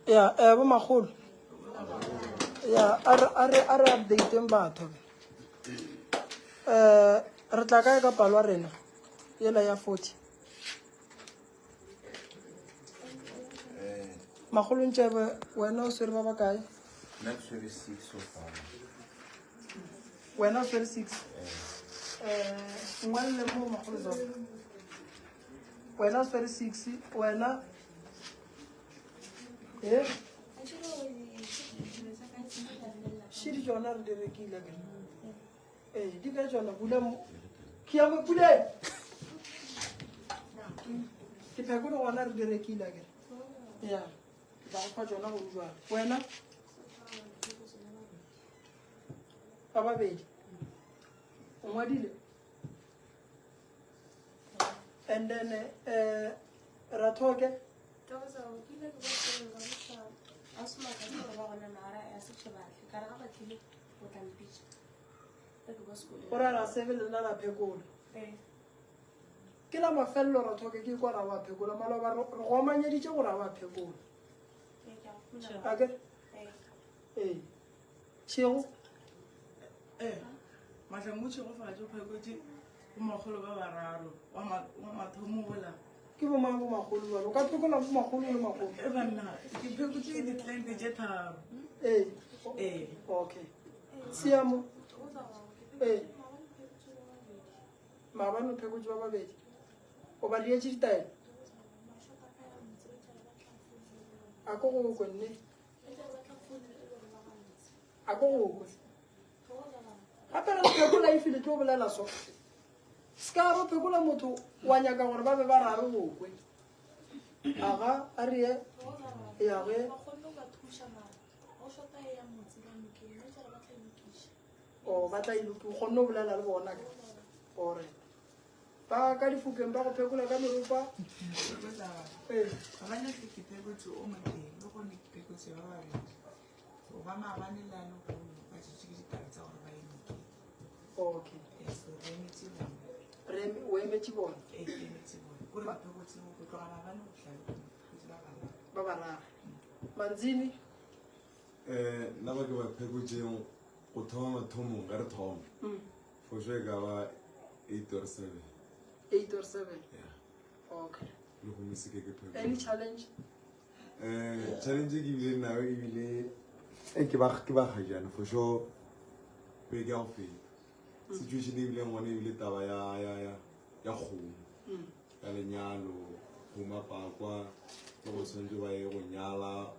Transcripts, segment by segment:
Yeah, bo magolo. Yeah, are update batho. Re tla kae ka palwa rena? Yela ya 40. Magolo ntshebe wena o swere ba ba kae? Next 26 so far. Wena o swere 6. Ngwalle mo magolo zo. Wena o swere 6, wena Shiri jona re direkile ke. Di ka jona bula mo. Ki a mo bule. Ke Phekola gona re direkile ke. Yeah. Ba go fa jona go jwa. Wena? Ba babedi. O ngwadile. And then Rathoke ora ra sebelela la Phekola ke la mafello Rathoke ke kwa ra wa Phekola maloba re go manyeditse go ra wa Phekola ake tshego Mahlamutse go fa jo phekotse go magolo ba bararo wa mathomo bola ke bo mang bo magolo ba o ka Phekola bo magolo le magolo e bana ke phekotse di tleng je tharo okay siamo maabane Phekotse ba babedi o ba dietse ditaelo a ko go konne a ko go gape re Phekola e file tlo bolela so ska ba Phekola motho wa nyaka gore ba be ba raro bokwe aga a re ya ge o ba tla iluki o kgonne o bolela le bona ore ba ka difukeng ba go Phekola ka meropa abanye ke phekotse o moteng le go ne ke phekotse ba babedi o ba maabane la no go ba tshitse ditaba tsa gore ba eme okay so re emetse bona re o emetse bona emetse bona go ba phekotse go tlogana ba no tlhalo ba barara manzini nna ba ke ba Phekotseng go thoma mathomong ka re thoma for sure ka ba 8 or 7 yeah okay le go misike ke Phekola any challenge challenge ke bile nawe e bile ke ba ga jana for sure be ke a go feta situation e bile ngwana e bile taba ya kgomo ya lenyalo go mapakwa go sentse ba ye go nyala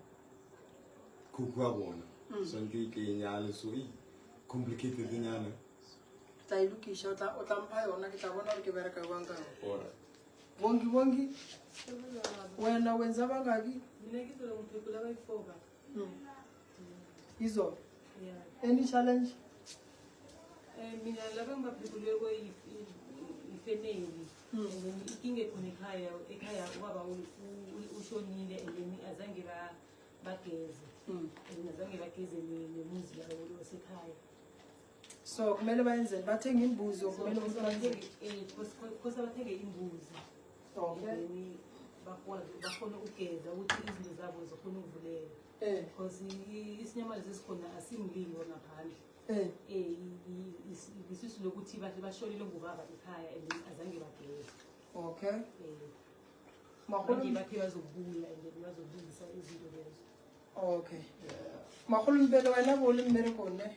khukhu a bona sentse ke nyale so complicated nyana tla ilukisha o tla mpha yona ke tla bona gore ke bereka jwang ka ora bongi wena wenza bangaki mina ke tlo go Phekola ba ifoba izo any challenge mina laba ngibaphekulwe ko ifeneli ikinge khona ekhaya ubaba ushonile and azange bageze azange bageze nemuzi yabo wasekhaya so kumele bayenzeni bathenga imbuzi kumele kosa bathenge imbuzi bakhona ukugeza ukuthi izinto zabo zikhona ukuvuleka because isinyamazelo esikhona asimlingo ngaphandle isisi lokuthi bashonile ngubaba ekhaya and azange bageze okay magolo bathi bazobuya and bazobulisa izinto lezo okay magolo mpele wena bo le mmereko ne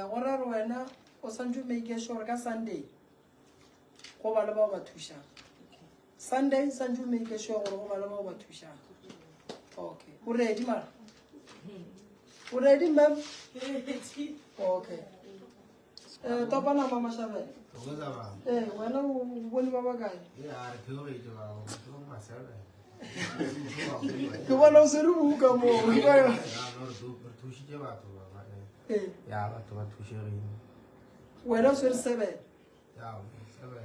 gora re wena o santse make sure ka Sunday go ba le ba ba thushang Sunday santse make sure gore go ba le ba ba thushang okay o ready mara o ready ma'am okay topana mama Shabela wena o bone ba ba kae ke bona o se re buka mo ya batho ba thushegile wena o se re 7 ya ba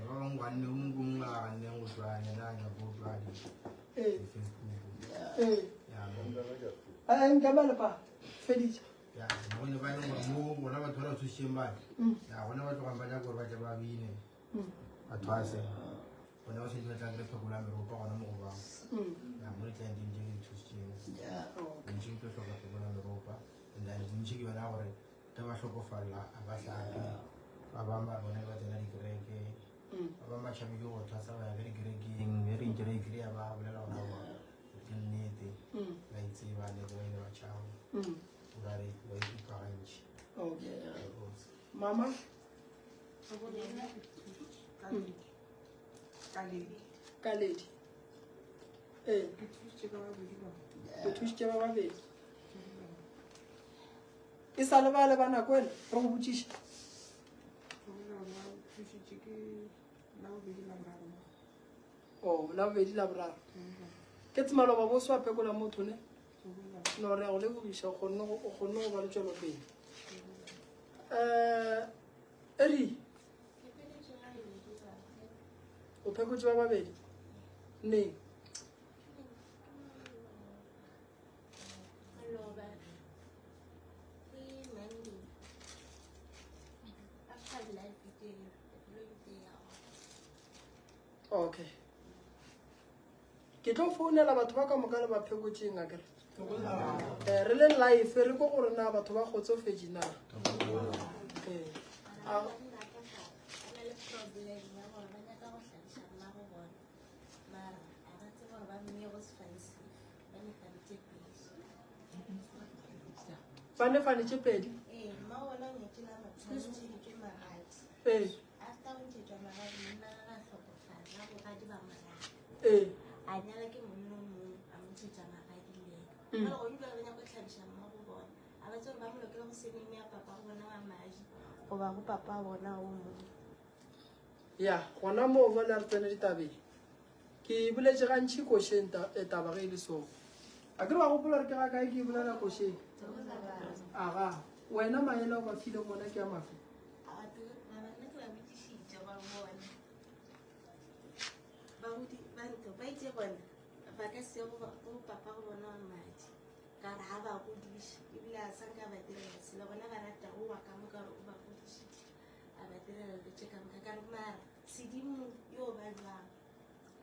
bangwe ba nne mo ngwa nne go tswana la ga go tswana a nkamela pa feditse ya bona ba nne mo bona ba thola thusheng ba ya bona ba tloga ba ja gore ba tla ba bine ba thwase When I was in the Phekola, malopo gona mo go bang. Ya mo le tla di je thutseng. Yeah, okay. Ntse ke hloka Phekola malopo and then ntse ke bona gore ta ba hlokofalla a ba tla ba ba ma bona ba tsena di kereke. Ba ma tšhabe ke go tlasa ba ya ke di kerekeng e re ntse re ikry ba bolela gona ba ke nnete ba itse ba le ba ile ba tšhao ba re ba ipagantše. Okay. Mama? Kaledi. Eh. Ke thusitse ba babedi. E sa le ba le bana kwena re go botšiša. Oh, la bobedi la boraro. Ke tse maloba bo swa Phekola motho ne? No re go le buisha o kgonne go ba le tšwelopele. Eri o phekotse ba babedi ne okay ke tlo founela batho ba ka moka le ba phekotseng a kere re le live re go gore na batho ba gotsofetse na ba ne fanetse pedi ya gona mo ba le re tsene ditabeng ke boletse gantši košeng taba ge e le soo a ke re ba gopola re ke ga kae ke bolela košeng aga wena maele o ba file gona ke a mafe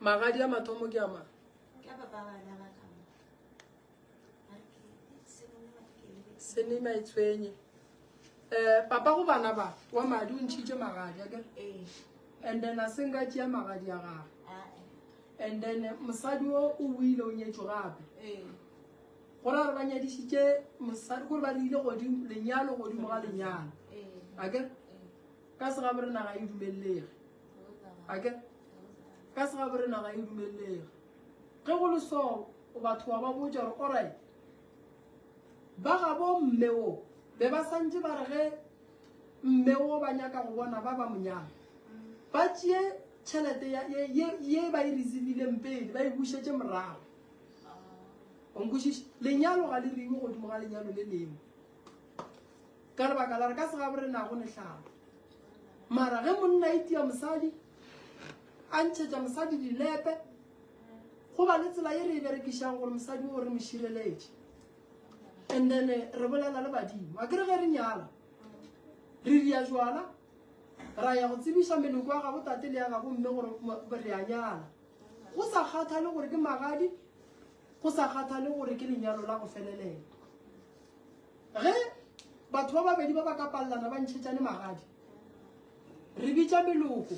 magadi a mathomo ke a mang se ne maitshwenye papa go bana ba wa madi o ntšhitše magadi ake and then a senka tšea magadi a gage and then mosadi o o buile o nyetšo gape go ra re ba nyadišitše mosadi gore ba diile lenyalo godimo ga lenyalo ake ka se gabe re naga e dumelelege ake ka se gabe re naga e dumelelege ge go le so batho ba ba botša gore orit ba ga bo mmeo be ba santse ba re ge mmeo ba nyaka go bona ba ba monyana ba tšee tšhelete ye ba e receivile pedi ba e bušetše morago onkwešiše lenyalo ga le riwe godimo ga lenyalo le lengwe ka lebaka la re ka se gabe re nago netlhago mara ge monna itia mosadi a ntšhetša mosadi dilepe go ba le tsela ye re e berekišang gore mosadi o re mošireletše and then re bolela le badimo a kere ge re nyala re dia jwala ra ya go tsebiša meloko ya gabo tate le ya gabo mme gore re a nyala go sa kgathale gore ke magadi go sa kgathale gore ke lenyalo la go felelela ge batho ba babedi ba ba ka pallana ba ntšhetšane magadi re bitša meloko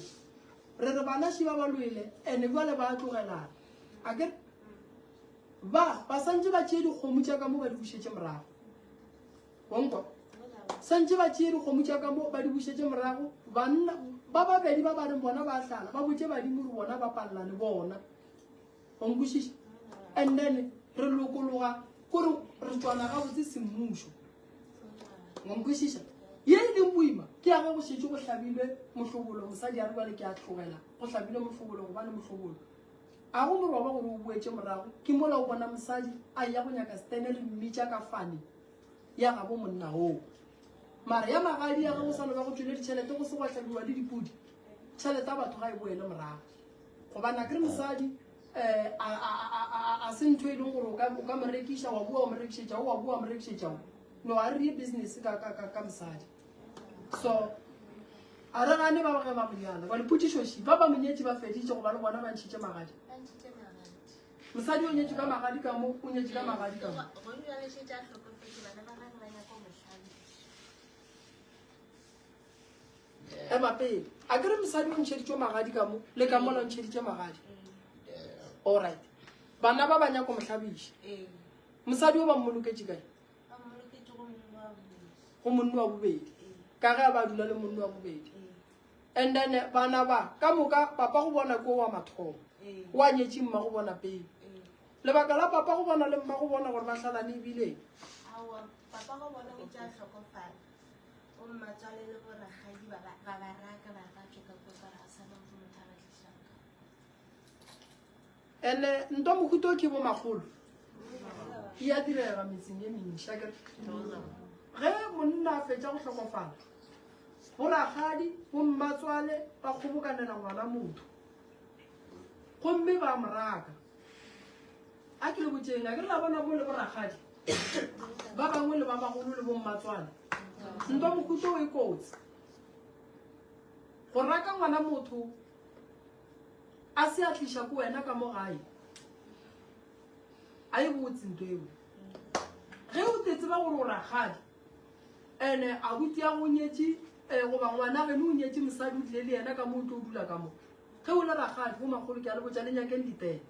re re bana ši ba ba lwele and-e bjale ba tlogelana a kere ba santse ba tšee dikgomo tša ka mo ba di bušetše morago onkwa santse ba tšee dikgomo tša ka mo ba di bušetše morago banna ba babedi ba bareng bona ba tlala ba botše badimo re bona ba pallane bona onkwešiša and then re lokologa kore re tswana ga botse semmušo onkwešiša ye e leng boima ke ya ge go šetše go hlabilwe mohlobolo mosadi a re bale ke a tlogela go hlabilwe mohlobolo gobane mohlobolo a go morwa ba gore o boetše morago ke mola o bona mosadi a ya go nyaka stene re mmitša ka fane ya gabo monna oo mara ya magadi ya ge go sa le ba go tswile ditšhelete go se go hlabiwa le dipudi tšhelete a batho ga e boele morago gobana kere mosadi a se ntho e leng gore o ka morekiša wa bua wa morekišetšao wa bua wa morekišetšao no a re ye business ka mosadi so a re gane ba ba monyana ba le putšišoši ba monyetši ba feditše go ba le bona ba ntšhitše magadi mosadi o nyetše ka magadi ka mo o nyetše ka magadi ka mo ema pele a kere mosadi o ntšheditše magadi ka mo le ka mola o ntšheditše magadi allright bana ba banyako mohlabiša mosadi o ba mmoloketše kae go monna wa bobedi ka ge ba dula le monna wa bobedi and then bana ba ka moka papa go bona ko wa mathomo wa nyetše mma go bona pele lebaka la papa go bona le mma go bona gore ba hlalane ebileng papa go bona o tša tlhokofala o mmatswale le boragadi ba baraka ba ka tšoka ko ka ra sa ba motho a batlišaka ene nto mohuto ke bo magolo e a direga metseng e mentšha ge monna a fetša go tlhokofala boragadi bo mmatswale ba kgobokanela ngwana motho gomme ba moraka a ke le botšeng a ke re la bona mo le boragadi ba bangwe le ba bagolo le bo mmatswale nto mohuto o e kotsi go raka ngwana motho a se a tliša ko wena ka mo gae a e botse nto eo ge o tetse ba gore o ragadi ene a butia go nyetše goba ngwana gene o nyetše mosadi o tlile le yena ka mo o tlo o dula ka mo ge o le ragadi go magolo ke a le botša le nyakeng ditene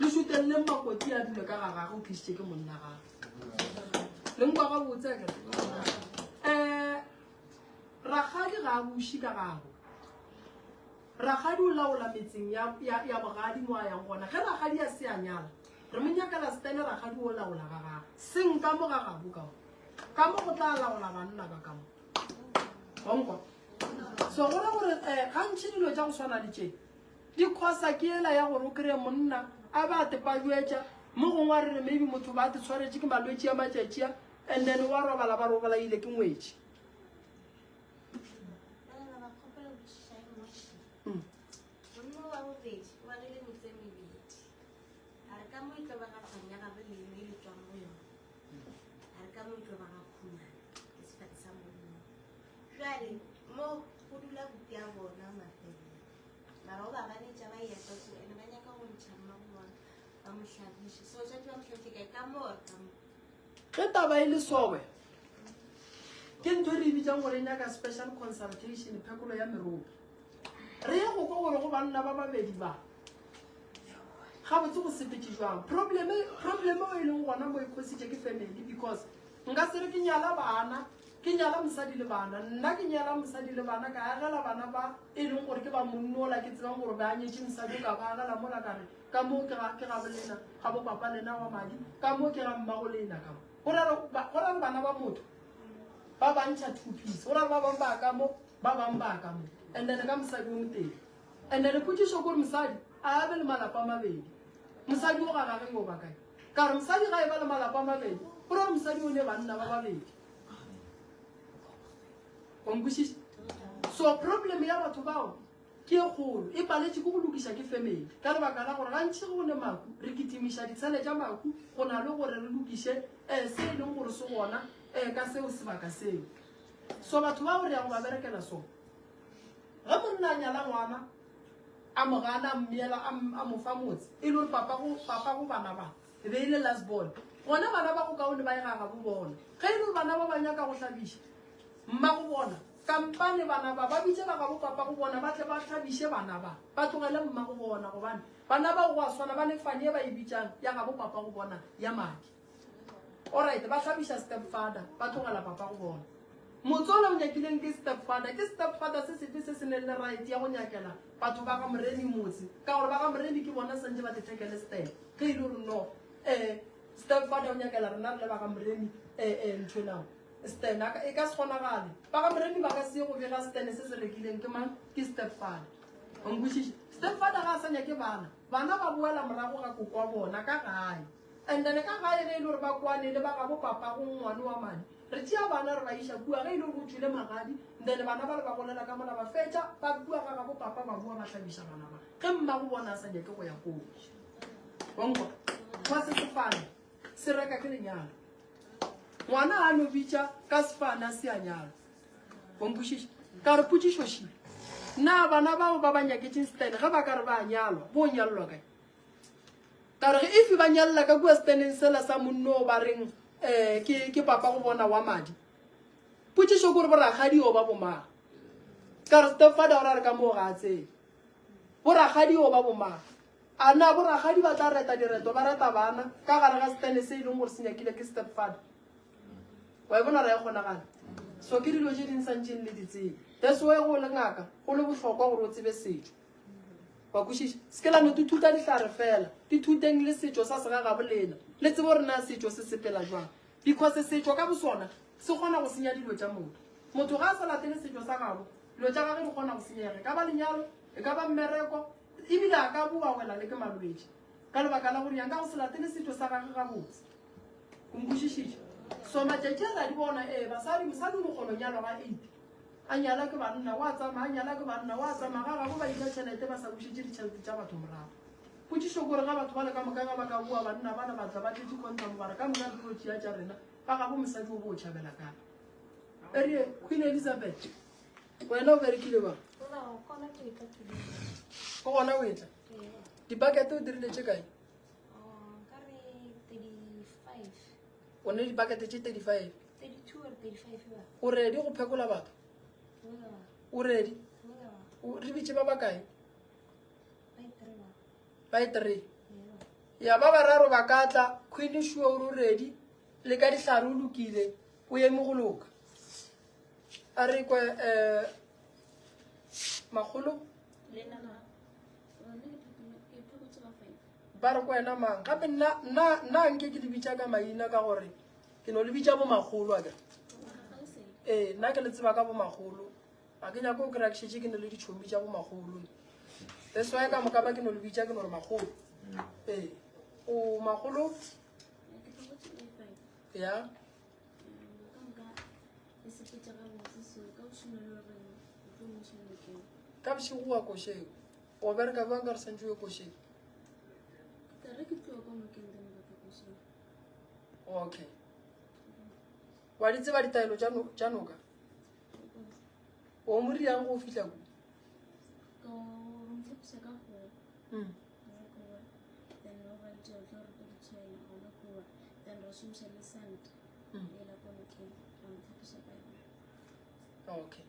le šuteleleng makoti a dule ka ga gage o tlišitše ke monna gage le nkwa ga botse ragadi ga a buši ka gago ragadi o laola metseng ya bogadi mo a yang gona ge ragadi a se a nyala re monyakela setene ragadi o laola ga gago seng ka mo ga gabo kao ka mo go tla laola banna ba ka mo gonkwa so gona gore gantšhi dilo tša go swana le tše di khosa ke ela ya gore o kry-e monna a ba tepajuetša mo gongwe a rere maybe motho ba te tshwaretše ke malwetši a matšatšia and then wa robala ba robalaile ke ngwetši mo go dula butia bona mafelo mara o ba banetša ba eta so ene ba nyaka go ntšha mma go bona ba mohlabiše so ja tla mohlabiše ka mo ge taba e le sobe ke ntho re bitsang gore nyaka special consultation phekolo ya meropo re ye go kwa gore go banna ba babedi ba ga botse go sepetse jwang problem o e leng gona mo e khositše ke family because nka se re ke nyala bana ke nyala mosadi le bana nna ke nyala mosadi le bana ka agela bana ba e leng gore ke ba monnola ke tsebang gore ba anyetše mosadi ka ba agela mola kare ka moo ke ga bolena ga bo papa lena wa madi ka moo ke ga mmago lena ka mo go ra re bana ba motho ba bantšha two piece go ra re ba bang ba ka mo ba bang ba ka mo and then ka mosadi o moteng and then potšišo kore mosadi a abe le malapa a mabedi mosadi o ga gage o ba kae ka re mosadi ga e ba le malapa a mabedi go ra re mosadi o ne banna ba babedi so problem ya batho bao ke e kgolo e paletše ke go lokiša ke family ka lebaka la gore gantšhi go ne maku re kitimiša ditshele tša maku go na le gore re lokiše se e leng gore se gona ka seo sebaka seo so batho bao re ya go ba berekela sone ge monna a nyala ngwana a mogana a mmeela a mofa motse e le gore papa go bana ba e be e le last born gona bana ba go kaone ba e gaga bo bona ge e le gore bana ba ba nyaka go hlabiša mma go bona kampane bana ba bitšela ga bo papa go bona ba tle ba hlabiše bana ba tlogele mma go bona gobane bana ba go a swana ba nefane e ba e bitsang ya ga bo papa go bona ya madi allright ba hlabiša step father ba tlogela papa go bona motsole o nyakileng ke step father se sefe se se neng le right ya go nyakela batho ba ga moreni motse ka gore ba ga moreni ke bona santse ba tetekele step ge e le gore no step father o nyakela rena re le ba ga moreni ntho nao stena e ka se kgonagale ba ga moreni ba ka se go bega stene se se rekileng ke mang ke step father onkwešiše step father ga a sa nyake bana ba boela morago ga koko wa bona ka gae and then ka gae ge e le gore ba kwane le ba ga bo papa go ngwane wa madi re tšea bana re ba iša kua ge e le go tswile magadi then bana ba le ba golela ka mola ba fetša ba kua ga ga bo papa ba bua ba hlabiša bana ba ge mma go bona a sa nyake go ya koo onkwa kwa se sefane se reka ke lenyalo ngwana a no bitša ka sefane a se a nyala bonkwešiše ka re putsišoši nna bana bao ba ba nyaketseng stene ge ba ka re ba nyalwa bo nyallwa kae ka re if ba nyalela ka kua steneng sela sa monno ba reng ke papa go bona wa madi putsišo kore boragadi o ba bomaga ka re stepfather o ra re ka moo ga a tsene boragadi o ba bomaga a na boragadi ba tla reta direto ba reta bana ka gare ga stene se e leng gore se nyakile ke stepfather wa e bona re ya kgonagana so ke dilo tse di ntsantseng le ditsebe that's why go le ngaka go le botlhokwa gore o tsebe setso wa kwešiša se ke lano dithuta ditlhare fela dithuteng le setso sa segagabolena le tsebe gore na setso se sepela jwang because setso ka bosona se kgona go senya dilo tša motho ga a sa latele setso sa gago dilo tša gage di kgona go senyega e ka ba lenyalo e ka ba mmereko ebile a ka boa wela le ke malwetse ka lebaka la gore yang ka go se latele setso sa gage gabotse o nkwešišitše so matšatši a la di bona mosadi mo kgono nyalo ga 8 a nyala ke banna wa tsamaya a nyala ke banna wa tsamaya ga gago ba ila tšhelete ba sa bušetse ditšhelete tša batho morago potšišo kore ga batho ba le ka moka ga ba ka bua banna bana batla ba tletse kontamo bare ka moka le tlotia tša rena ga gago mosadi o bo o tšhabela kae erie Queen Elizabeth wena o berekile ba go gona o etla dibakete o dirile tše kae o ne dibakete tše 35 o ready go phekola batho o ready re bitše ba bakae ba 3 ya ba bararo ba ka tla Queen sure o ready le ka dihlare o lokile o ye mo go loka a re kwe magolo ba re kwena mang gape nna nke ke le bitša ka maina ka gore ke no le bitša bo magolo a ka nna ke le tseba ka bo magolo a ke nyako o kry-a kešetse ke no le ditšhomi tša bo magolo that's why ka moka ba ke no le bitša ke no re magolo o magolo ya ka bošego wa košeng o bereka bjang ka re santse o košeng okay wa di tseba ditaelo tša noka o mo riang go fitlha ku okay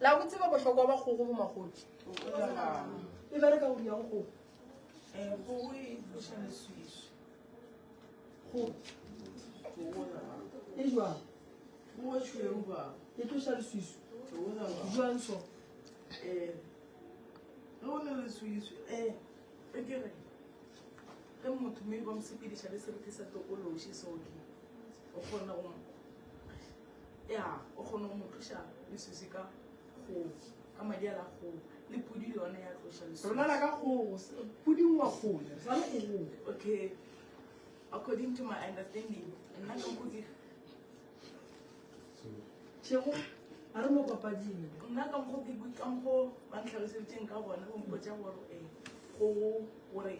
la go tseba bohlokwa ba kgogo bo magolo e bereka go riang kgogo e jwang e tloša leswiso jwang so ge motho mme ba mo sepediša le seriti sa tokološi soke o kgona go mo tloša leswisi ka kgogo ka madi a la kgogo le pudi le yone ya tloša leswisi rona ka kgogo puding wa kgole sa le kgogo okay according to my understanding nna ka mokgo tšego a re mo papading nna ka mokgo ba ntlhaloseditseng ka gona go mpotsa gore gore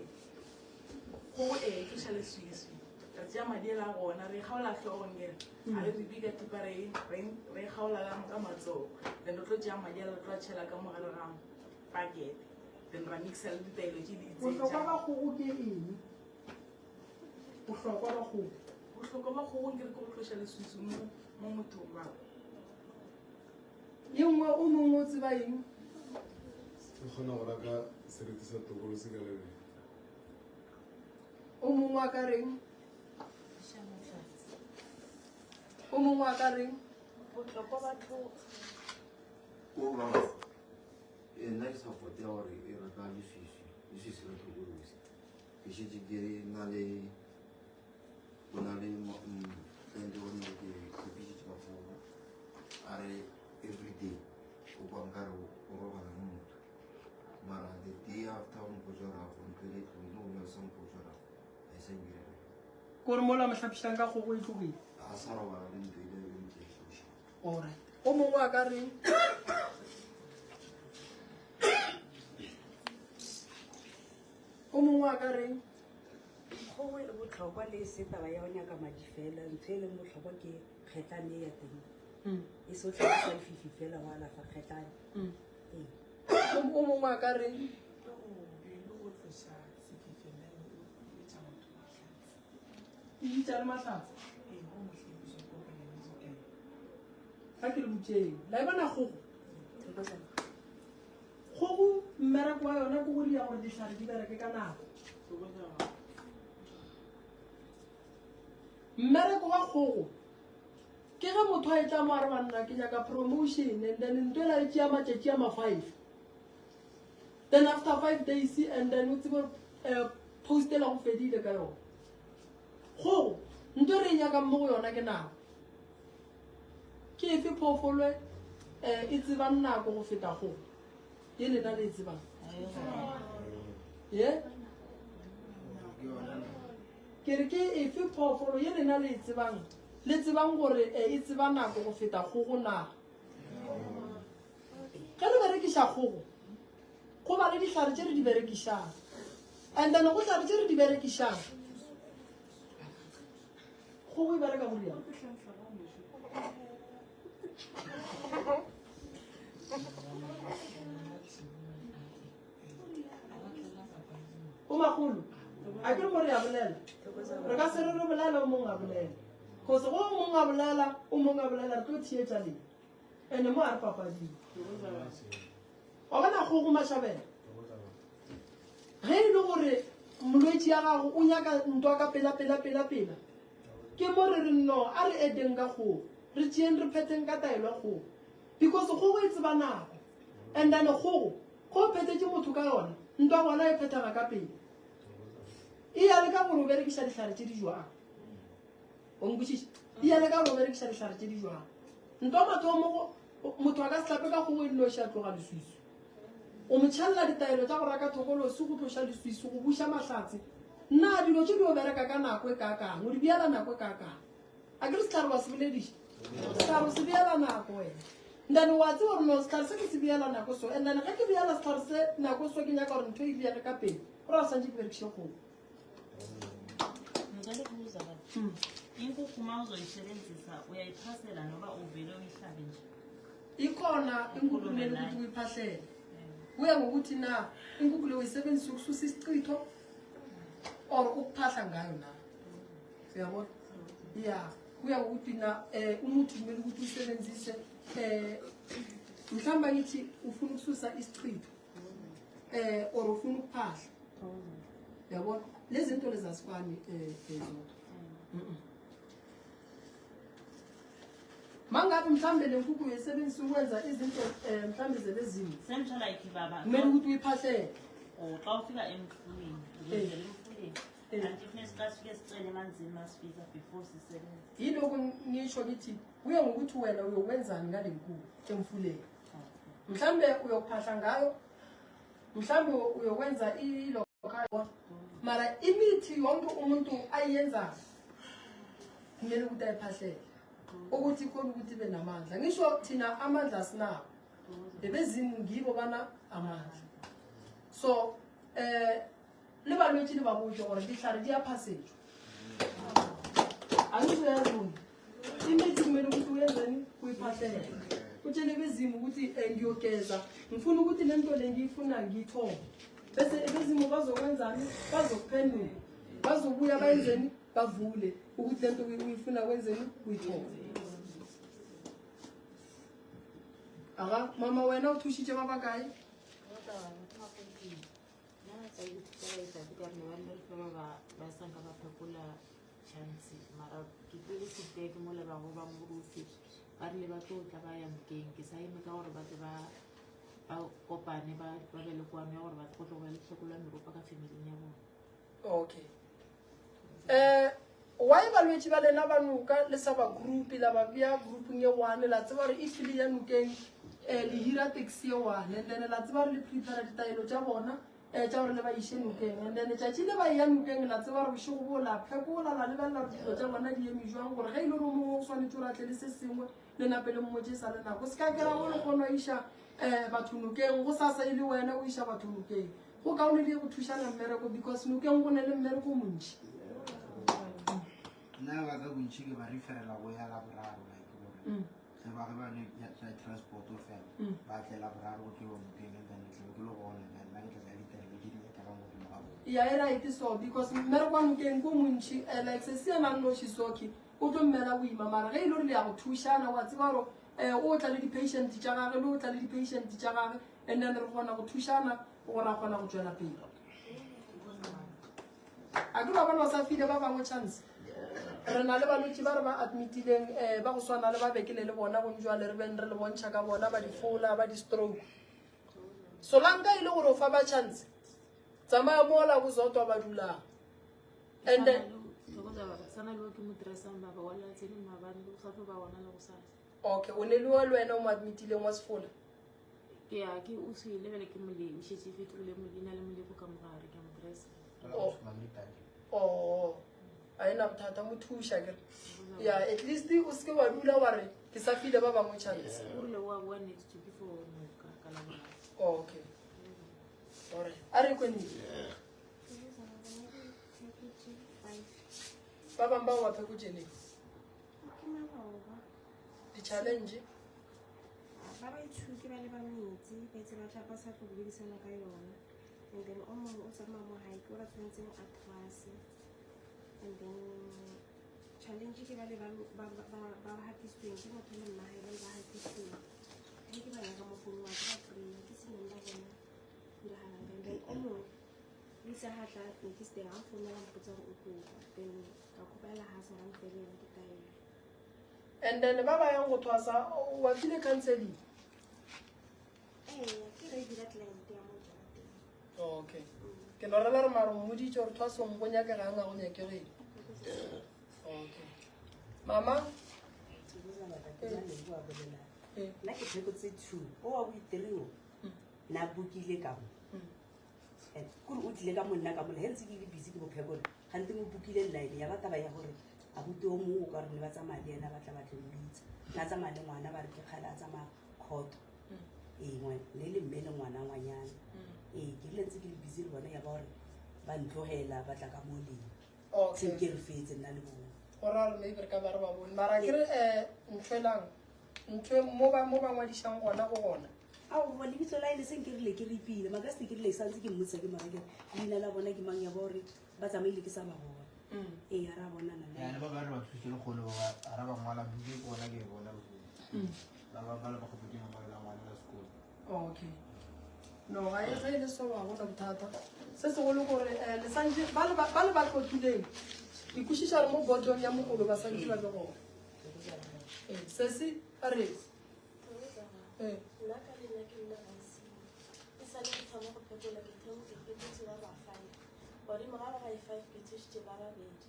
kgogo tloša leswisi re tšea madi a la gona re kgaola tlhogongela a re re bika tipa re kgaola ka matsogo then re tlo tšea madi a la tlo a tšhela ka mogare ga pakete then ra mixa le ditaelo tše bohlokwa ba kgogo ke eng bohlokwa ba kgogo bohlokwa ba kgogo ke re ke go tloša leswisi mo mothong ba ye nngwe o mongwe o tseba eng o kgona go raka seriti sa tokolo se ka lebele o mongwe a ka reng o mongwe a ka reng bohlokwa ba tlhogo nna ke support ya gore e reka leswisi la tlhokolosi ke šetse ke na le go na le tlente gonne ke pisitse ka fogo a re everyday o kwankare o robala mo motho mara the day after o mpotsa rago ntle le tlong o ne sa mpotsa rago a e sa direla kore mola mohlapišang ka kgogo e tlogile a sa robala le ntlo ile le ntlo e tloša alright o mongwe a ka reng o mongwe a ka reng kgogo e botlhokwa le se taba ya go nyaka madi fela ntho e leng botlhokwa ke kgetlane ya teng e se o tlhagisa lefifi fela ngwana fa kgetlane o mongwe a ka reng le matlhatsi ga ke le botseng la e bona kgogo mmereko wa yona ke go lia gore ditlhare di bereke ka nako mmereko wa kgogo ke ge motho a e tla mo a re banna ke nyaka promotion and then ntho ela e tšea matšatši a ma-5 then after 5 days and then o tsebo postela go fedile ka yona kgogo ntho re e nyakang mo go yona ke nako ke efe phoofolo e tsebang nako go feta kgogo ye lena le e tsebang ye ke re ke efe phoofolo ye lena le tsebang gore e tseba nako go feta kgogo na ge le berekiša kgogo go ba le ditlhare tše re di berekišang and then go tlhare tše re di berekišang kgogo e bereka go riang o magolo a ke re gore ya bolela re ka se re re bolela o mongwe a bolela cause go o mongwe a bolela o mongwe a bolela re tlo thietša leng ande mo a re papadile wa bona kgogo mašhabela ge e le gore molwetši ya gago o nyaka ntwa ka pela ke mo re re no a re edeng ka kgogo re tšeeng re phetheng ka taelo ya kgogo because kgogo e tseba nako and then kgogo go phethetše motho ka yona ntwa gona e phethega ka pele e ya le ka gore o berekiša ditlhare tše di jwang o nkwešiša e ya le ka gore o berekiša ditlhare tše di jwang ntwa motho a ka se hlape ka kgogo e dinoši a tloga leswiso o mo tšhalela ditaelo tša go raka thokolosi go tloša leswiso go buša mahlatse nna dilo tše di o bereka ka nako e kakang o di beela nako e kakang a ke re setlhare wa se bolediša setlhare o se beela nako wena then wa tse gore no setlhare se ke se beela nako so and then ge ke beela setlhare se nako so ke nyaka gore ntho e beele ka pele gore a santse ke berekiše kgogo inkukhu uma uzoyisebenzisa uyayiphasela noba uvele uyihlabe nje ikhona inkukhu kumele ukuthi uyiphahlele kuya ngokuthi na inkukhu le uyisebenzisa ukususa isichitho or ukuphahla ngayo na uyabona ya kuya ngokuthi na umuthi kumele ukuthi uyisebenzise mhlawumbe ngithi ufuna ukususa isichitho or ufuna ukuphahla uyabona lezi zinto lezi azifani mangabe mhlawumbe le nkukhu uyisebenzisa ukwenza izinto mhlawumbe zebezimo same like baba kumele ukuthi uyiphahlele xa ufika emfuleni uzenzela emfuleni kanti kufuneka siqale sifike sicele emanzini masifika before sisebenza yilokhu ngisho ngithi kuye ngokuthi wena uyokwenzani ngale nkukhu emfuleni mhlawumbe uyokuphahla ngayo mhlawumbe uyokwenza ilokho mara imithi yonke umuntu ayenza kumele ukuthi ayiphahlele ukuthi khona ukuthi ibe namandla ngisho thina amandla asinawo bebezimu ngibo bana amandla so le balwetši le babotse gore ditlhare di a phasetswa angizoyazuni imithi kumele ukuthi uyenzeni uyiphahlele utshele bezimu ukuthi ngiyogeza ngifuna ukuthi le nto le ngiyifuna ngiyithole bese bezimu bazokwenzani bazokuphendula bazobuya bayenzeni bavule ukuthi le nto uyifuna kwenzeni uyithole aga mama wena uthusitše ba bakae basanka ba Phekola chance mara ke tlile feedback mo le bago ba morusi ba rile ba tlo tla ba ya mokeng ke sa eme ka gore ba tse ba kopane ba be le kwano ya gore ba tlo go le Phekola meropa ka family ya bona okay why balwetši ba lena ba nuka le sa ba group la ba bia grouping ye one la tseba re ifile ya nukeng le hira taxi ye one and then la tseba re le prepare ditaelo tša bona tša gore le ba iše nukeng and then tšatši le ba ya nukeng la tseba re bošego bola Phekola la lebelela dilo tša bona di eme jwang gore ge e le gore mongwe o swanetse o ratle le se sengwe le nape le mmotse sa le nako se ka kera go le kgona o iša batho nukeng go sasa e le wena o iša batho nukeng go kaone le go thušana mmereko because nukeng go ne le mmereko o montši nna ba ka bontši ke ba referela go ya la boraro like gore ba ga ba ne ya transport o fela ba tlela boraro ke o moteng and then ke lo bona and ba ke tla ditela ke di ka ba mo mo ga ya era it so because mere kwa mokeng go montši like se se nang no shisoki o tlo mmela boima mara ge e le gore le ya go thušana wa tseba gore o tla le di-patient tša gage le o tla le di-patient tša gage and then re kgona go thušana gore a kgona go tswela pele a ke ba bona o sa file ba bangwe chance re na le balwetse ba re ba admitileng ba go swana le ba bekele le bona gonjwale re beng re le bontšha ka bona ba di-fola ba di-stroke solanka e le gore o fa ba chance tsamaya mola bozotwa ba dulang and then okay o ne le wa le wena o mo admitileng wa sefola ke ya ke o se lebele ke moleng shetse fetole molena le moleko ka mogare ke mo dress oh a ena bothata mo thuša ke ya at least o se ke wa dula wa re ke sa file ba bangwe chance o le wa bua next to before no ka la bona okay alright a re kwenni ba bang ba wa pheko tšene di-challenge ba baithuti ba le ba metsi ba itse ba sa tlo buisana ka yona and then o mongwe o tsamaya mo hae ke o ba tshwanetseng a class and then challenge ke ba le ba hatisitsweng ke motho le nna hae ba hatisitsweng ge ke bana ka mofounu wa ke ba kry-a ke seneng ba bona diragalang and then o mongwe le isa ga tla ne ke seteng ga founela mpotsa gore o kopa then ka kopela ga sa ramfelela ke taele and then ba ba yang go thwasa wa file counseling ke regular client ya mo jarateng okay ke no rela re maro mmoditse gore thwasong go nyakegang a go nyakegeng okay mama nna ke pheko tse two o wa boitereo na bukile ka mo kore o tlile ka monna ka mola he ntse ke le busy ke bophekole gante mo bukile line ya ba taba ya gore a bute o mongwe o ka re ne ba tsamaya le ena ba tla batle o bitsa na tsamaya le ngwana ba re ke kgale a tsamaya kgoto ne le mme le ngwananyana ke ile ntse ke le busy le bona ya ba gore ba ntlogela ba tla ka mo leng se ke re fetse nna le bona gorare maybe ka ba re ba bone mara ke re ntshwelang ntshwe mo ba ngwadišang gona go gona ao ba lebitso la ele seng ke rile ke repile maka se ke rile santse ke mmotsa ke marake leina la bona ke mang ya ba gore ba tsamaile ke sa ba bona a ra bonana ya ba ba re ba thushe le kgolo ba a ra ba ngwala buke bona ke bona ba ba le ba go buke ngwana la ngwana la sekolo okay no ga e ge le so ba gona bothata se se go le gore le santse ba le ba tlotuleng ke kwešiša le mo botong ya mogolo ba santse ba le gona se se a re nna ka lena ke nna gaisi e sale ke thoma go phekola ke thetse ba ba five godimo ga ba ba five ke thušitše ba babedi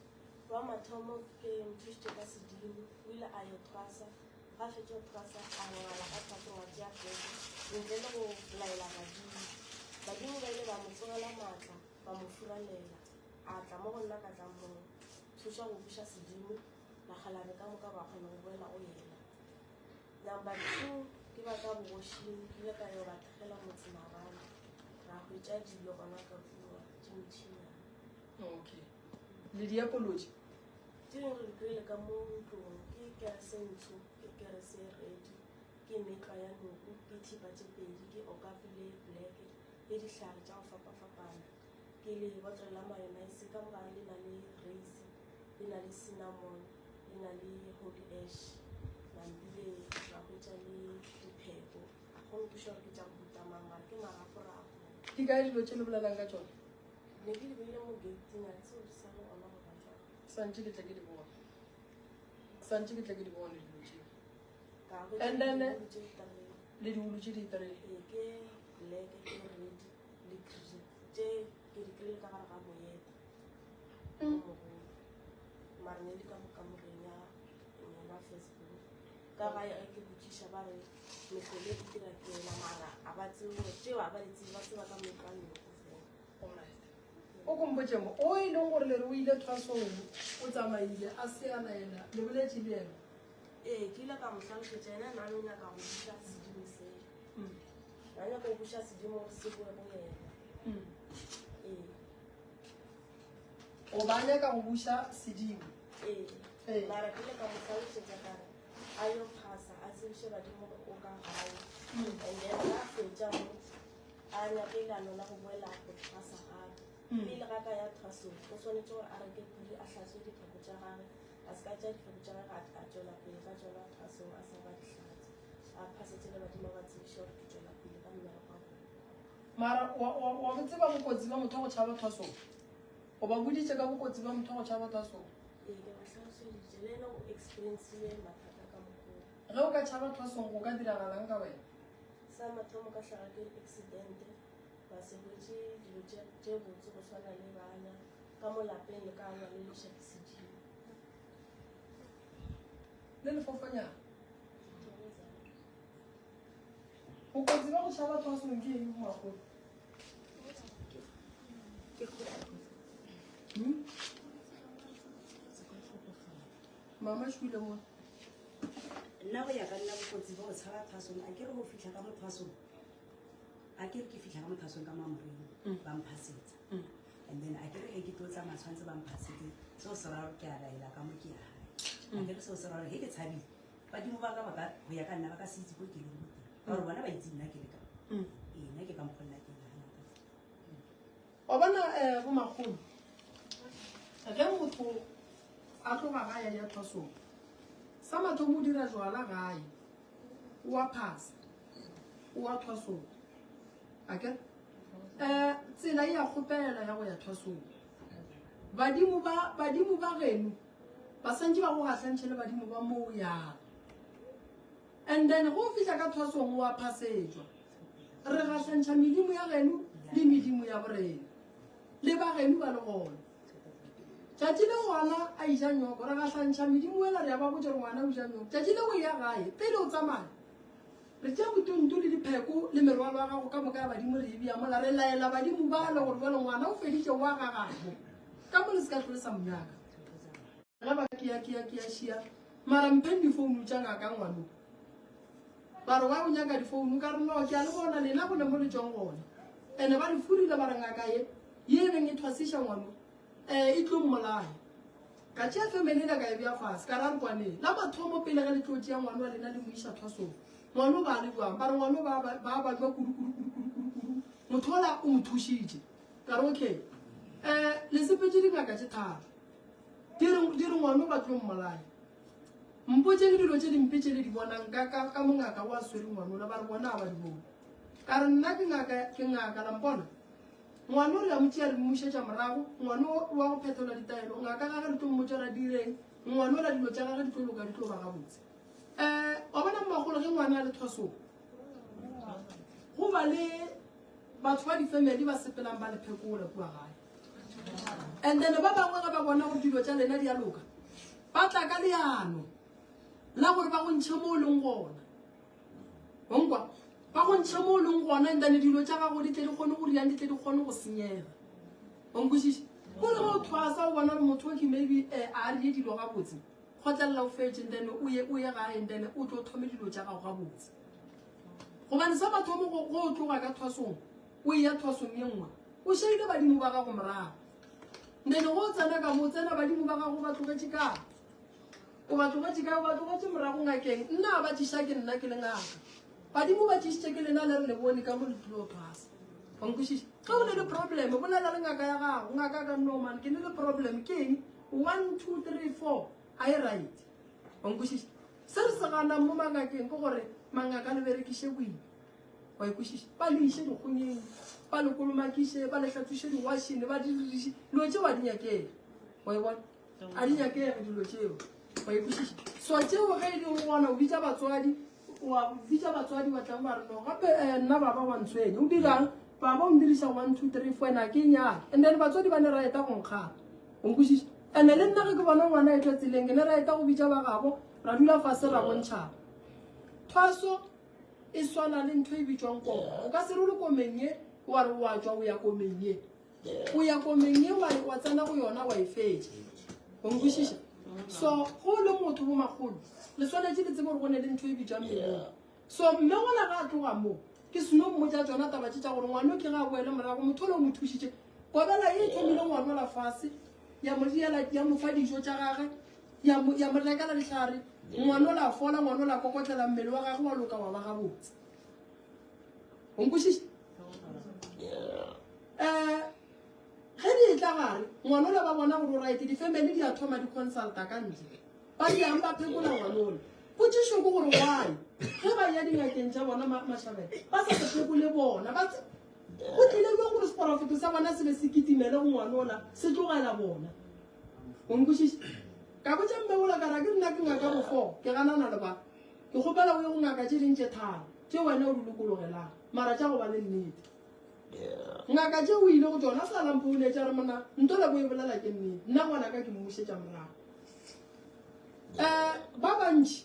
wa mathomo ke mthušitše ka sedimo o ile a yo trasa ga fetše go trasa a ngwala ka tlhakong wa tšea peko ntle le go laela badimo ba ile ba mo tsogela maatla ba mo furalela a tla mo go nna ka tla mo thuša go buša sedimo nagalane ka moka ba kgone go boela o yena number two ke ba ka bogošing ke ile ka yo ba thegela motse marane ra hwetša dilo gona ka bua tše motšhinyana okay le diapology tše dingwe re dikry-ile ka mo ntlong ke kerese ntsho ke kerese redi ke metlwa ya noku ke thipa tše pedi ke okapile black le dihlare tša go fapafapana ke le botlolo la mayonnaise ka mogare le na le race le na le cinnamon le na le holy ash nambile ra hwetša le dipheko go nkuša gore ke tša go buta mangare ke maraporapo ke kae dilo tše le bolelang ka tsone ne ke le beile mo gating a ke seo di sa le gona go batla santse ke tla ke di bona santse ke tla ke di bone dilo tšeo ka And then, tše le diolo tše ditere ke black ke red le green tše ke di kry-ile ka gare ga moyeta mogolo mare ne di ka mo kamoreng ya Facebook ka gae a ke botšiša ba re metlhole e dira kena mara a ba tseo tšeo a ba di tseba ba tseba ka mekanoko fela o kompotse mo o e leng gore le re o ile thwasong o tsamaile a se a naela le boletše le ena ee ke ile ka mo tlhalosetša ena na le nyaka go buša sedimo sele na nyaka go buša sedimo gore se bue go yena ee o ba nyaka go buša sedimo ee mara ke ile ka mo tlhalosetša kare a yo phasa a tsebiše badimo o ka gae and then ga fetša mo a nyakilano la go boela go phasa gape pele ga ka ya thasong o tshwanetse gore a reke pele a hlatswe dipheko tša gage a se ka tša dipheko tša gage a tšwela pele ka tšwela thasong a sa ba dihlatswe a phasetse le badimo ba tsebiše gore ke tšwela pele ka mmereko wa bona. Mara wa go tseba bokotsi ba motho go tšhaba thwasong o ba boditše ka bokotsi ba motho go tšhaba thwasong Ke ba tlhaloseditše le ene o experience-ile mathata ka mokgwa ge o ka tšhaba thwasong go ka diragalang ka wena sa mathomo ka hlaga ke accidente ba se hwetše dilo tše botse go tshwana le bana ka mo lapeng le ka ngwa le lešakisedimo le lefofanyana bokotsi ba go tšhaba thwasong ke eng magolo mama šwile mo nna go ya ka nna bokotsi ba go tshaba thwasong a ke re go fitlha ka mothwasong a ke re ke fitlha ka mothwasong ka mamoreng ba mphasetsa and then a ke re ge ke tlo tsamaya tshwanetse ba mphasetse seo se raro ke a laela ka mo ke ya gae a ke re seo se raro ge ke tshabile badimo ba ka go ya ka nna ba ka se itse ko ke leng teng ka gore bona ba itse nna ke le ka nna ke ka mokgonna ke nagana wa bona bomagolo ge motho a tloga gae ya thwasong sa mathomo o dira jwala gae o a phasa o a thwasong ake tsela e ya kgopela ya go ya thwasong badimo ba geno ba santse ba go gatlantšhe le badimo ba moo yana and then go fitlha ka thwasong o a phasetswa re gatlantšha medimo ya geno le medimo ya borena le ba geno ba le gona tšatši le ngwana a ija nyoko re gatlantšha medimo ela re ya ba botse re ngwana o ja nyoko tšatši le go ya gae pele o tsamaya re tšea botonto le dipheko le merwalo wa gago ka moka ya badimo re ebia mola re laela badimo ba le gore bale ngwana o feditše wa gagago ka mo le se ka tlole sa monyaka ge ba ke šia mara mpeng difounu tša ngaka ngwano ba re wa o nyaka difounu ka re no ke a le bona lena go ne mo letšong gona ande ba re furile ba re ngaka ye beng e thwasiša ngwano e tlo mmolaya ka tšea femelela ka e bja fase ka ra re kwaneng la mathomo pele ge le tlo tšea ngwane wa lena le moiša thwasong ngwane o ba le jwang ba re ngwane ba balwa kurukurukuru motho ola o mo thušitše ka re okay le sepetse dingaka tše tharo di re ngwane o ba tlo mmolaya mpotse ke dilo tše dimpe tše le di bonang ka mongaka o a swere ngwane ola ba re bona a ba di bone ka re nna ke ngaka lampona ngwane o le a motšea re mmušetša morago ngwane wa go phetola ditaelo ngaka gage le tlo mmotsela direng ngwane ola dilo tša gage di tlo loka di tlo ba gabotse wa bona mmagolo ge ngwane a le thwasong go ba le batho ba difamily ba sepelang ba le Phekola kua gae and then ba bangwe ge ba bona go dilo tša lena di a loka ba tla ka leano la gore ba go ntšhe mo o leng gona onkwa ba go ntšhe mo o leng gona and then dilo tša gago di tle di kgone go riang di tle di kgone go senyega onkwešiše gore go thwasa o bona le motho o ke maybe a rie dilo gabotse kgotlelela o fetse then o ye gae then o tlo thome dilo tša gago gabotse gobane sa bathomo go o tloga ka thwasong o eya thwasong ye nngwe o šeile badimo ba gago morago then go tsena ka mo tsena badimo ba gago ba tlogetše kae o ba tlogetše kae o ba tlogetše morago ngakeng nna ba tšiša ke nna ke le ngaka badimo ba tšišitše ke lena le re le bone ka mo le tlilo thwasa onkwešiše ge o ne le problem bolela le ngaka ya gago ngaka ka noman ke ne le problem ke eng 1 2 3 4 a e right onkwešiše se re se ganang mo mangakeng ke gore mangaka le berekiše boima wa ikwešiše ba le iše dikgonyeng ba le kolomakiše ba le hlathuše diwašene ba diririše dilo tšeo a di nyakega wa e bona a di nyakege dilo tšeo wa ikwešiše so tšeo ge e leng gona o bitša batswadi wa tlang ba re no gape nna baba wa ntshwenye o dirang baba o ndiriša 1 2 3 4 ena ke nyake and then batswadi ba ne ra eta go nkgaga onkwešiše ande le nna ge ke bona ngwana e tla tseleng ke ne ra eta go bitša ba gabo ra dula fase ra bontšhaba thwaso e swana le ntho e bitswang koma o ka se re o le komeng ye wa re wa tswa o ya komeng ye wa tsena go yona wa e fetša onkwešiša so go le motho bo magolo le swanetse le tsebe gore go ne le ntho e bitswang meleng so mme gona ga a tloga moo ke seno mmotsa tsona taba tše tša gore ngwane ke ga a boele morago motho le o mo thušitše kobela e thomile ngwane ola fase ya mo fa dijo tša gage ya mo rekela ditlhare ngwana la fola ngwana la kokotlela mmele wa gagwe wa loka wa ba gabotse o nkwešiša ge di tla gare ngwana la ba bona gore right di-family di a thoma di-consulta ka ntle ba di yang ba phekola ngwanole potšišo ke gore why ge ba ya dingakeng tša bona mašhabela ba sa se phekole bona go tlile ke gore seporofeto sa bona se be se kitimele go ngwanola se tlogela bona o nkwešiša ka botša mmeola kara ke nna ke ngaka bofo ke ganana le ba ke kgopela o ye go ngaka tše dintše tharo tše wena o di lokologelang mara tša go ba le nnete ngaka tše o ile go tsona sa lampouletša re mona ntola bo e bolela ke nnete nna ngwana ka ke mmušetša morago ba bantši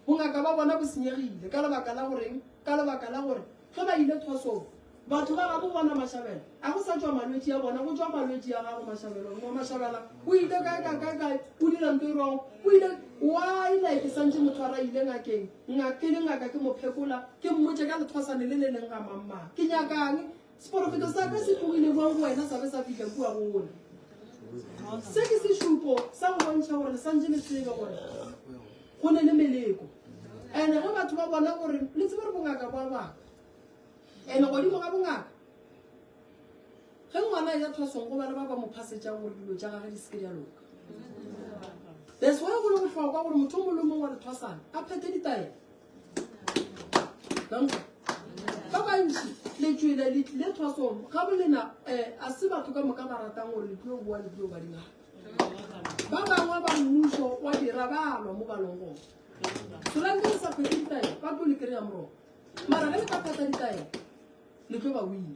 bongaka ba bona bo senyegile ka lebaka la goreng ka lebaka la gore ge ba ile thosong batho ba ga bo bona mašhabela a go sa tswa malwetse ya bona go tswa malwetse ya gago mašhabelong mo mašhabela o ile kae o dira nto e rong o ile wa ile ke santse motho a ra ile ngakeng ngakele ngaka ke mo phekola ke mmotse ka lethwasane le le leng ga mamma ke nyakang seporofeto sa ka se tlogile jwang go wena sa be sa fitlha kua go ona se ke sešupo sa go bontšha gore le santse le tsebe gore go ne le meleko ande ge batho ba bona gore le tsebe re bongaka ba baka ande godimo ga bongaka ge ngwana ya thwasong go bana ba ba mo phasetšang gore dilo tša gage di seke di a loka that's why go le bohlokwa gore motho mo le mongwe wa lethwasana a phete ditaela ba bantši le tswile le tlile thwasong ga bolena a se batho ka moka ba ratang gore le tlio boa le tlio ba dingaka ba bangwe ba mmušo wa dira ba alwa mo balong gona solanke le sa phete ditaela ba tlo le kry-a morogo mara ge le ka pheta ditaela le tlo ba wina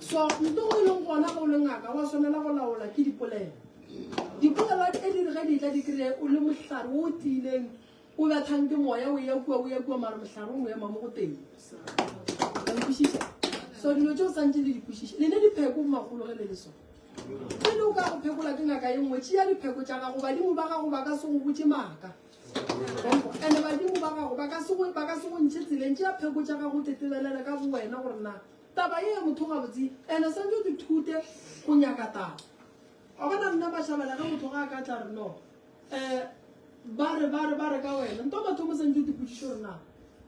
so nto go e leng gona go le ngaka wa tshwanela go laola ke dipolelo dipolelo e di ge di tla di kry-e o le mohlare o tiileng o bethang ke moya o ya kua mara mohlare o mo ema mo go teng so dilo tse o santse le dikwešiše le ne dipheko magolo ge le le sone pele o ka go phekola ke ngaka e nngwe tšea dipheko tša gago badimo ba gago ba ka se go botse maaka ande badimo ba gago ba ka se go ntšhe tseleng tšea pheko tša gago tetebelele ka bo wena gore na taba ye ya motho gabotse ande santse o dithute go nyaka taba o bona nna mašhabela ge motho ga a ka tla re no ba re ka wena nto batho mo santse o dipotšišo gore na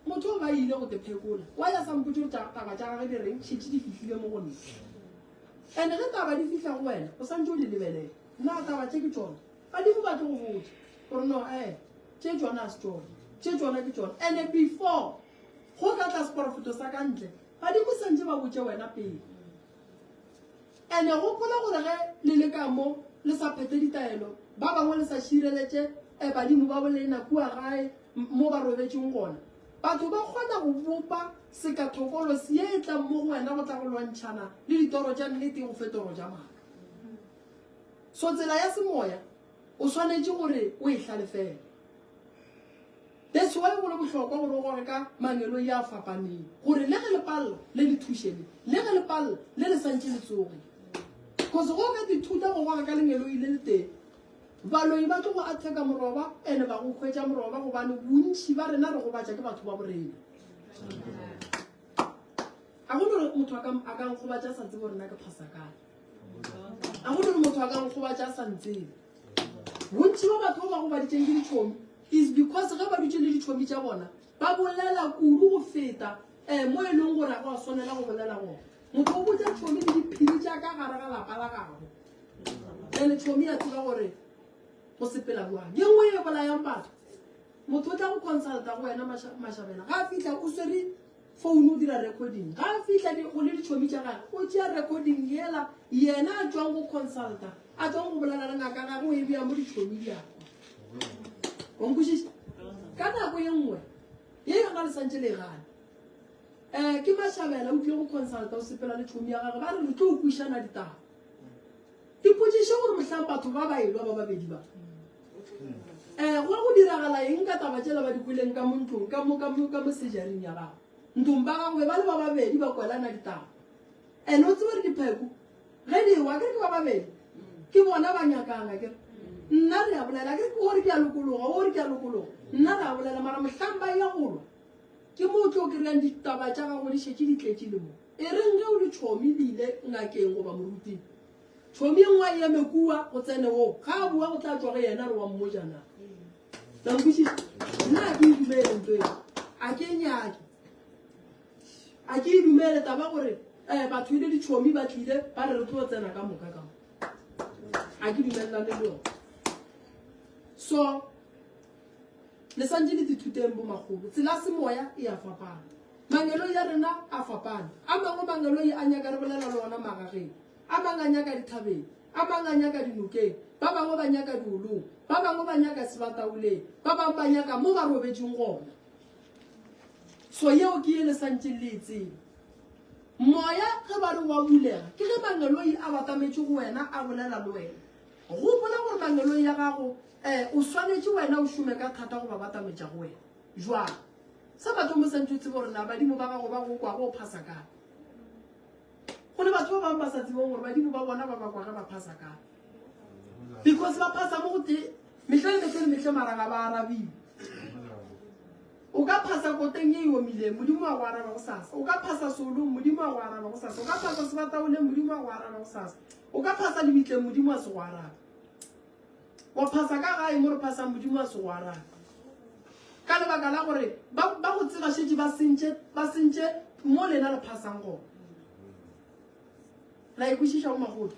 motho o ba ile go te phekola wa ya sampotse gore taba tša gage di reng šetse di fihlile mo go nna ande ge taba di fitlha go wena o santse o di lebelela nna taba tše ke tsona badimo ba tlo go botsa gore no tše tsona a se tsona tše tsona ke tsona ande before go ka tla seporofeto sa ka ntle badimo santse ba botse wena pele ande gopola gore ge le le ka mo le sa phete ditaelo ba bangwe le sa šireletše badimo ba bolena kua gae mo ba robetseng gona batho ba kgona go bopa sekathokolo se e tlang mo go wena go tla go lwantšhana le ditoro tša nnete go fetoro tša maaka so tsela ya semoya o swanetše gore o e hlalefela that's why go le bohlokwa gore o gore ka mangelo ya a fapaneng gore le ge le palela le le thušele le ge le palela le le santše le tsoge because go ka dithuta go gore ka lengelo ile le teng baloi ba tlo go atheka moroba ene ba go hwetša moroba gobane bontši ba rena re go batša ke batho ba borena a go nore motho a ka nkgobatša sa tsebe gore na ke phasa kae a go nore motho a ka nkgobatša sa ntsebe bontši ba batho ba go baditšeng ke ditšhomi is because ge ba dutše le ditšhomi tša bona ba bolela kudu go feta mo e leng gore a go a swanela go bolela gona motho o botša tšhomi le diphiri tša ka gare ga lapa la gago ene tšhomi ya tseba gore go sepela jwang ye nngwe e bolayang batho motho o tla go consulta go wena mašhabela ga a fitlha o swere founu o dira recording ga a fitlha go le ditšhomi tša gage o tšea recording yela yena a tswang go consulta a tswang go bolela le ngaka gage o e bea mo ditšhomi diakwa onkwešiša ka nako ye nngwe ye yona le santse le gane ke mašhabela o tlile go consulta o sepela le tšhomi ya gage ba re re tlo o kwišana ditaba dipotšiše gore mohlang batho ba ba elwa ba babedi ba go diragala eng ka taba tšela ba dikweleng ka mo ntlong ka mo sejaring ya gago ntong ba gago be ba le ba babedi ba kwelana ditaba ande o tsebere dipheko ge diwa ke ba babedi ke bona ba nyakanga ke nna re a bolela ke ore ke a lokologa nna re a bolela mara mohlang ba ya golwa ke mo tlo kry-ang ditaba tša gago di šetse di tletse le mo e reng ge o ditšhomi di ile ngakeng goba moruting tšhomi e nngwe ya mekua go tsene o ga a bua go tla tswa go yena re wa mmojana nankwešiša nna a ke e dumele ntho e a ke nyake a ke e dumele taba gore batho ile ditšhomi ba tlile ba re re tlo tsena ka moka ka mo a ke dumelelane le yone so le santse le dithuteng bo magolo tsela semoya e a fapana mangelo ya rena a fapana a mangwe mangelo a nyaka re bolela le ona magageng a mangwe a nyaka dithabeng a mangwe a nyaka dinokeng ba bangwe ba nyaka diolong ba bangwe ba nyaka sebataoleng ba bangwe ba nyaka mo ba robetseng gona so yeo ke e le santse le e tsebe moya ge ba re wa bulega ke ge mangeloi a batametse go wena a bolela le wena go bona gore mangeloi ya gago o swanetse wena o šome ka thata go ba batametša go wena jwang sa batho mo santse o tsebe gore na badimo ba gago ba go kwa go phasa kae go le batho ba bangwe ba sa tsebeng gore badimo ba bona ba bakwa ge ba phasa kae because ba phasa mo go te metlha le metlha le metlha maraga ba arabile o ka phasa koteng e omileng modimo a go araba go sasa o ka phasa solong modimo a go araba go sasa o ka phasa sebataoleng modimo a go araba go sasa o ka phasa lebitleng modimo a se go araba wa phasa ka gae mo re phasang modimo a se go araba ka lebaka la gore ba go tseba šetse ba sentše mo lena le phasang gona la ekwešiša go magolo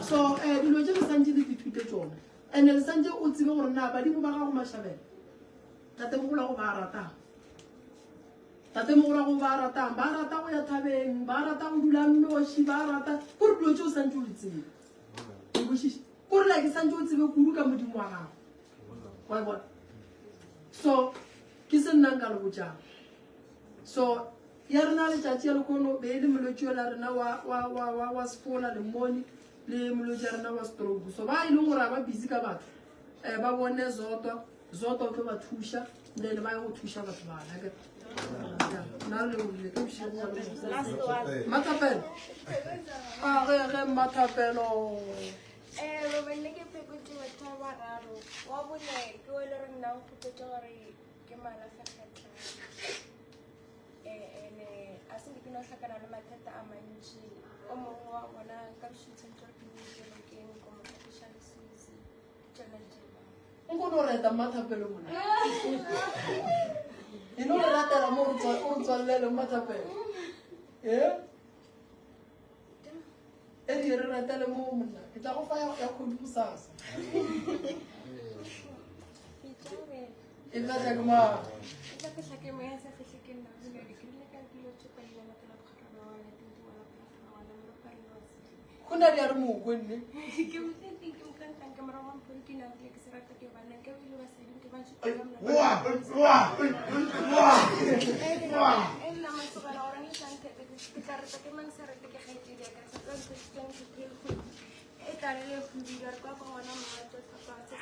so dilo tše le santse le dithute tsona and le santse o tsebe gore na badimo ba gago mašhabela tatemogolo go ba ratang tatemogolo go ba ratang ba rata go ya thabeng ba rata go dula noši ba rata kore dilo tše o santse o le tsebe ekwešiša kore la ke santse o tsebe kudu ka modimo wa gago wa bona so ke se nnang ka le bojang so ya rena letšatši ya lekono be e le molwetši ola rena wa Phekola le moni le molwetši ya rena wa stroke so ba e leng gore a ba busy ka batho ba bone zoto o tlo ba thuša then ba ye go thuša batho bana nna le lebile ke mathapelo ge mathapelo Robane ke Phekotse batho ba bararo wa bone ke o le re nna o kgopetse gore ke malafekgetlha ene a se ke no tlhakana le mathata a mantši o mongwe wa bona ka bošutsheng tsore ke bokelekeng ko motlhakiša lesisi tsona jena nkono reta mathapelo mona e no le ratela mo o tswalele mathapelo e di re ratele mo monna ke tla go fa ya kgodi go sasa e tla tla ke ma tla ke tlhake mo ya sa fihle ke nna le ke le ka dilo tse ka dilo ka bokgara wa la tinto wa la mo pa le wa se go na di a re mo go nne ke mo teng ke mo kan tan ke mo ra mo ke na ke se rata ke bana ke ile ba se ke ba se ella ma so gara ora ni tante ke tla rata ke man se rata ke gaiti ya ka sa ka se ke e tla le go dira kwa kwa ona ma tsa tsa